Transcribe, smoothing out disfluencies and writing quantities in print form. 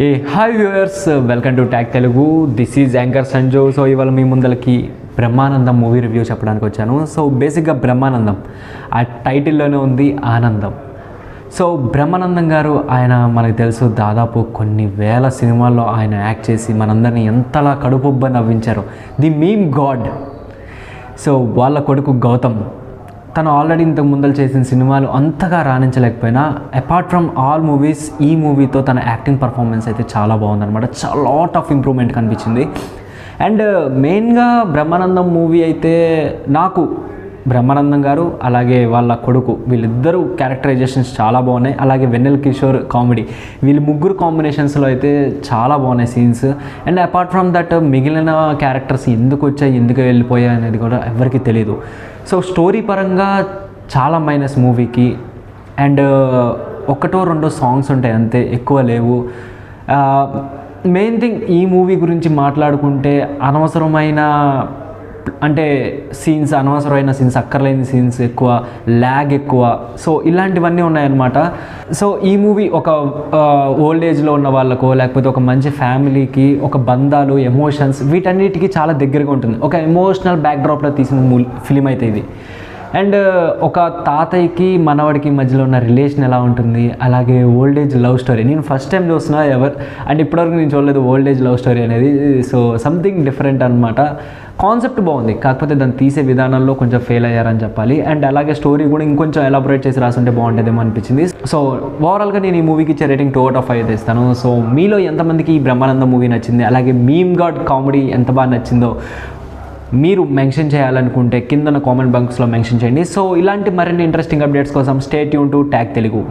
Hi viewers, welcome to tag Telugu. This is anchor Sanju. So ఇవాళ మీ ముందలకి Brahmanandam movie review చెప్పడానికి వచ్చాను. So బేసిక్గా బ్రహ్మానందం ఆ టైటిల్లోనే ఉంది ఆనందం. సో బ్రహ్మానందం గారు ఆయన మనకు తెలుసు, దాదాపు కొన్ని వేల సినిమాల్లో ఆయన యాక్ట్ చేసి మనందరినీ ఎంతలా కడుపుబ్బ నవ్వించారు. The meme god. సో వాళ్ళ కొడుకు గౌతమ్, తను ఆల్రెడీ ఇంతకు ముందలు చేసిన సినిమాలు అంతగా రాణించలేకపోయినా అపార్ట్ ఫ్రమ్ ఆల్ మూవీస్ ఈ మూవీతో తన యాక్టింగ్ పర్ఫార్మెన్స్ అయితే చాలా బాగుందన్నమాట. చాలా లాట్ ఆఫ్ ఇంప్రూవ్మెంట్ కనిపించింది. అండ్ మెయిన్గా బ్రహ్మానందం మూవీ అయితే నాకు బ్రహ్మానందం గారు అలాగే వాళ్ళ కొడుకు వీళ్ళిద్దరూ క్యారెక్టరైజేషన్స్ చాలా బాగున్నాయి. అలాగే వెన్నెల కిషోర్ కామెడీ, వీళ్ళు ముగ్గురు కాంబినేషన్స్లో అయితే చాలా బాగున్నాయి scenes. And apart from that మిగిలిన క్యారెక్టర్స్ ఎందుకు వచ్చాయి ఎందుకు వెళ్ళిపోయాయి అనేది కూడా ఎవరికి తెలియదు. సో స్టోరీ పరంగా చాలా మైనస్ మూవీకి. అండ్ ఒకటో రెండో సాంగ్స్ ఉంటాయి అంతే, ఎక్కువ లేవు. మెయిన్ థింగ్ ఈ మూవీ గురించి మాట్లాడుకుంటే అనవసరమైన అనవసరమైన సీన్స్, అక్కర్లేని సీన్స్ ఎక్కువ, ల్యాగ్ ఎక్కువ. సో ఇలాంటివన్నీ ఉన్నాయన్నమాట. సో ఈ మూవీ ఒక ఓల్డ్ ఏజ్లో ఉన్న వాళ్ళకో లేకపోతే ఒక మంచి ఫ్యామిలీకి ఒక బంధాలు, ఎమోషన్స్ వీటన్నిటికీ చాలా దగ్గరగా ఉంటుంది. ఒక ఎమోషనల్ బ్యాక్డ్రాప్లో తీసిన ఫిలిం అయితే ఇది. అండ్ ఒక తాతయ్యకి మనవడికి మధ్యలో ఉన్న రిలేషన్ ఎలా ఉంటుంది, అలాగే ఓల్డ్ ఏజ్ లవ్ స్టోరీ. నేను ఫస్ట్ టైం చూస్తున్నా అండ్ ఇప్పటివరకు నేను చూడలేదు ఓల్డ్ ఏజ్ లవ్ స్టోరీ అనేది. సో సంథింగ్ డిఫరెంట్ అనమాట. కాన్సెప్ట్ బాగుంది, కాకపోతే దాన్ని తీసే విధానంలో కొంచెం ఫెయిల్ అయ్యారని చెప్పాలి. అండ్ అలాగే స్టోరీ కూడా ఇంకొంచెం ఎలాబొరేట్ చేసి రాసుంటే బాగుంటుందేమో అనిపించింది. సో ఓవరాల్గా నేను ఈ మూవీకి ఇచ్చే రేటింగ్ 2/5 ఇస్తాను. సో మీలో ఎంతమందికి ఈ బ్రహ్మానందం మూవీ నచ్చింది, అలాగే మీమ్ గాడ్ కామెడీ ఎంత బాగా నచ్చిందో మీరు మెన్షన్ చేయాలనుకుంటే కింద కామెంట్ బాక్స్లో మెన్షన్ చేయండి. సో ఇలాంటి మరిన్ని ఇంట్రెస్టింగ్ అప్డేట్స్ కోసం stay tune to tag Telugu.